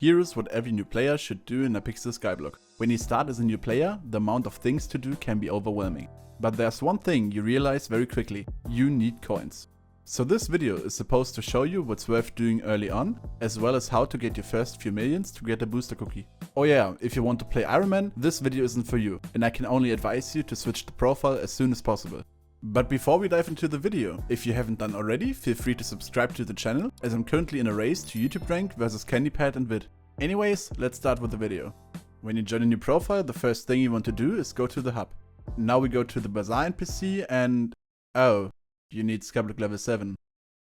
Here is what every new player should do in Hypixel Skyblock. When you start as a new player, the amount of things to do can be overwhelming. But there's one thing you realize very quickly: you need coins. So this video is supposed to show you what's worth doing early on, as well as how to get your first few millions to get a booster cookie. Oh yeah, if you want to play Iron Man, this video isn't for you, and I can only advise you to switch the profile as soon as possible. But before we dive into the video, if you haven't done already, feel free to subscribe to the channel, as I'm currently in a race to YouTube rank versus CandyPad and Vid. Anyways, let's start with the video. When you join a new profile, the first thing you want to do is go to the hub. Now we go to the Bazaar NPC and... oh, you need Skyblock level 7.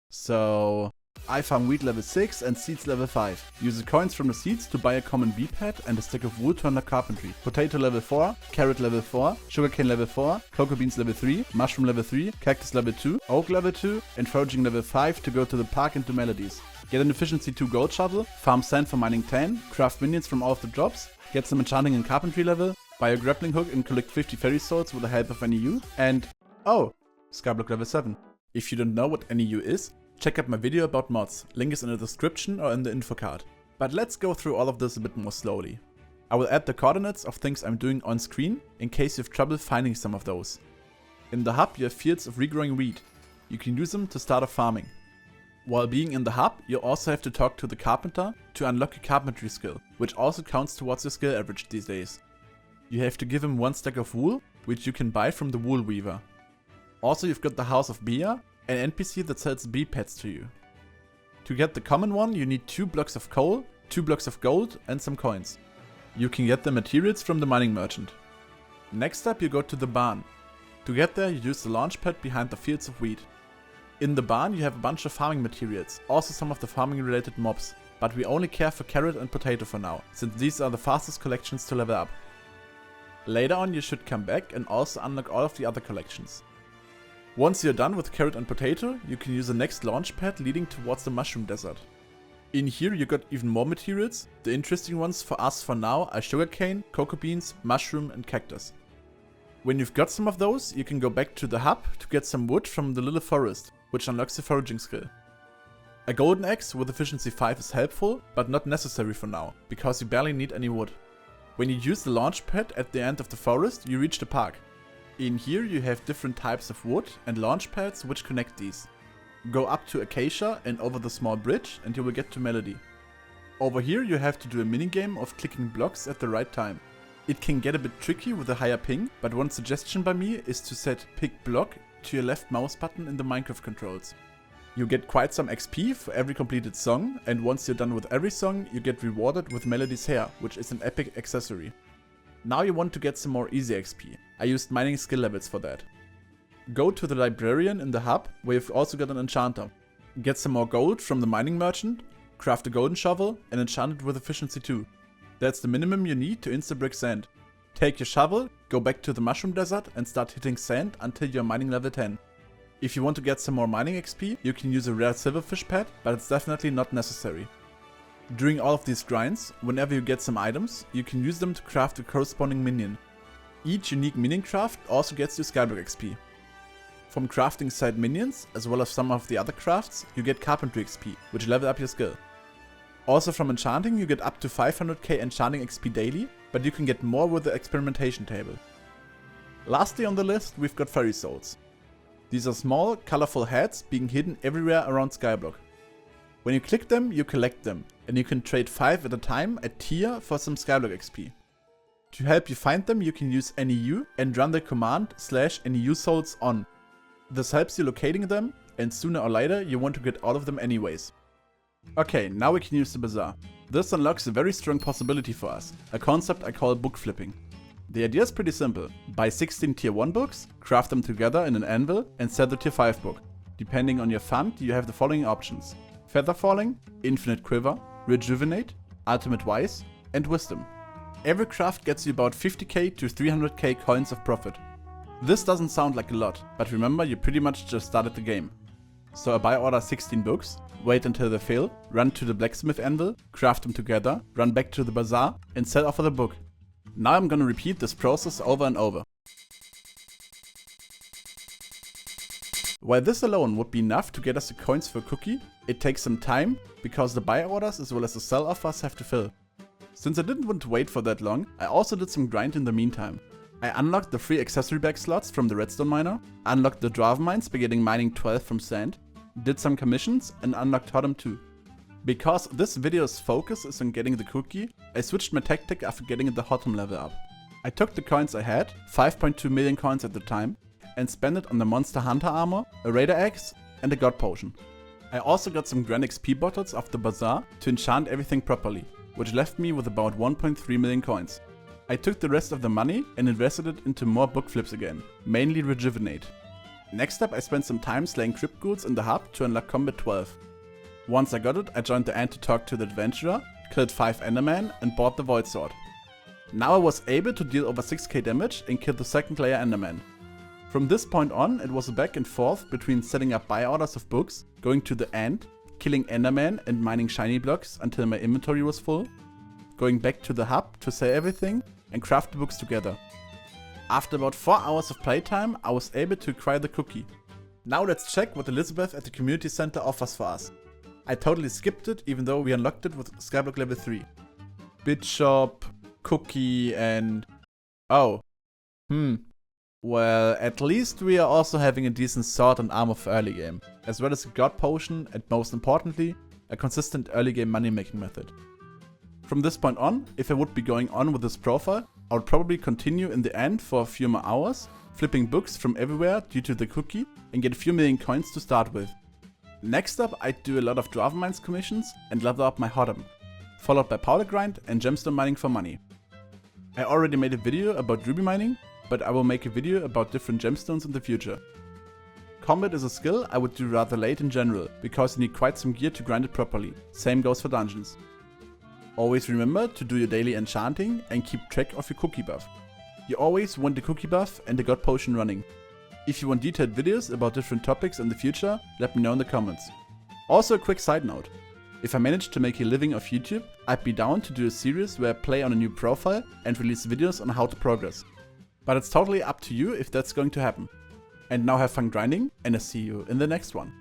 So... I farm wheat level 6 and seeds level 5. Use the coins from the seeds to buy a common wheat pad and a stack of wood to unlock carpentry. Potato level 4, carrot level 4, sugarcane level 4, cocoa beans level 3, mushroom level 3, cactus level 2, oak level 2 and foraging level 5 to go to the park and do melodies. Get an efficiency 2 gold shovel, farm sand for mining 10, craft minions from all of the drops, get some enchanting and carpentry level, buy a grappling hook and collect 50 fairy swords with the help of NEU, and oh, Skyblock level 7. If you don't know what NEU is, check out my video about mods, link is in the description or in the info card. But let's go through all of this a bit more slowly. I will add the coordinates of things I'm doing on screen in case you have trouble finding some of those. In the hub you have fields of regrowing wheat. You can use them to start off farming. While being in the hub, you also have to talk to the carpenter to unlock your carpentry skill, which also counts towards your skill average these days. You have to give him 1 stack of wool, which you can buy from the wool weaver. Also you've got the House of Bia, an NPC that sells bee pets to you. To get the common one you need 2 blocks of coal, 2 blocks of gold and some coins. You can get the materials from the mining merchant. Next up you go to the barn. To get there you use the launch pad behind the fields of wheat. In the barn you have a bunch of farming materials, also some of the farming related mobs, but we only care for carrot and potato for now, since these are the fastest collections to level up. Later on you should come back and also unlock all of the other collections. Once you're done with carrot and potato, you can use the next launch pad leading towards the mushroom desert. In here you got even more materials. The interesting ones for us for now are sugarcane, cocoa beans, mushroom and cactus. When you've got some of those, you can go back to the hub to get some wood from the little forest, which unlocks the foraging skill. A golden axe with efficiency 5 is helpful, but not necessary for now, because you barely need any wood. When you use the launch pad at the end of the forest, you reach the park. In here you have different types of wood and launch pads which connect these. Go up to Acacia and over the small bridge and you will get to Melody. Over here you have to do a minigame of clicking blocks at the right time. It can get a bit tricky with a higher ping, but one suggestion by me is to set pick block to your left mouse button in the Minecraft controls. You get quite some XP for every completed song, and once you're done with every song you get rewarded with Melody's hair, which is an epic accessory. Now you want to get some more easy XP. I used mining skill levels for that. Go to the librarian in the hub, where you've also got an enchanter. Get some more gold from the mining merchant, craft a golden shovel and enchant it with efficiency 2. That's the minimum you need to insta-brick sand. Take your shovel, go back to the mushroom desert and start hitting sand until you're mining level 10. If you want to get some more mining XP, you can use a rare silverfish pad, but it's definitely not necessary. During all of these grinds, whenever you get some items, you can use them to craft a corresponding minion. Each unique minion craft also gets you Skyblock XP. From crafting side minions, as well as some of the other crafts, you get carpentry XP, which level up your skill. Also from enchanting you get up to 500k enchanting XP daily, but you can get more with the experimentation table. Lastly on the list we've got fairy souls. These are small, colorful heads being hidden everywhere around Skyblock. When you click them, you collect them, and you can trade 5 at a time at tier for some Skyblock XP. To help you find them, you can use NEU and run the command /NEU souls on. This helps you locating them, and sooner or later you want to get all of them anyways. Okay, now we can use the bazaar. This unlocks a very strong possibility for us, a concept I call book flipping. The idea is pretty simple. Buy 16 tier 1 books, craft them together in an anvil and sell the tier 5 book. Depending on your fund, you have the following options: Feather Falling, Infinite Quiver, Rejuvenate, Ultimate Wise and Wisdom. Every craft gets you about 50k to 300k coins of profit. This doesn't sound like a lot, but remember you pretty much just started the game. So I buy order 16 books, wait until they fill, run to the blacksmith anvil, craft them together, run back to the bazaar and sell off the book. Now I'm gonna repeat this process over and over. While this alone would be enough to get us the coins for a cookie, it takes some time because the buy orders as well as the sell offers have to fill. Since I didn't want to wait for that long, I also did some grind in the meantime. I unlocked the free accessory bag slots from the redstone miner, unlocked the dwarf mines by getting mining 12 from sand, did some commissions and unlocked totem 2. Because this video's focus is on getting the cookie, I switched my tactic after getting the Hotum level up. I took the coins I had, 5.2 million coins at the time, and spent it on the Monster Hunter armor, a Raider axe and a God potion. I also got some Grand XP bottles off the bazaar to enchant everything properly, which left me with about 1.3 million coins. I took the rest of the money and invested it into more book flips again, mainly Rejuvenate. Next up I spent some time slaying crypt ghouls in the hub to unlock combat 12. Once I got it, I joined the Ant to talk to the adventurer, killed 5 endermen and bought the void sword. Now I was able to deal over 6k damage and kill the second layer enderman. From this point on, it was a back and forth between setting up buy orders of books, going to the Ant, killing endermen and mining shiny blocks until my inventory was full, going back to the hub to sell everything and craft the books together. After about 4 hours of playtime, I was able to acquire the cookie. Now let's check what Elizabeth at the community center offers for us. I totally skipped it even though we unlocked it with Skyblock level 3. Bit shop, cookie and... oh. Well, at least we are also having a decent sword and armor for early game, as well as a god potion and most importantly, a consistent early game money making method. From this point on, if I would be going on with this profile, I would probably continue in the end for a few more hours, flipping books from everywhere due to the cookie and get a few million coins to start with. Next up, I'd do a lot of dwarf mines commissions and level up my Hotum, followed by powder grind and gemstone mining for money. I already made a video about ruby mining, but I will make a video about different gemstones in the future. Combat is a skill I would do rather late in general, because you need quite some gear to grind it properly, same goes for dungeons. Always remember to do your daily enchanting and keep track of your cookie buff. You always want the cookie buff and the god potion running. If you want detailed videos about different topics in the future, let me know in the comments. Also a quick side note. If I manage to make a living off YouTube, I'd be down to do a series where I play on a new profile and release videos on how to progress. But it's totally up to you if that's going to happen. And now have fun grinding and I'll see you in the next one.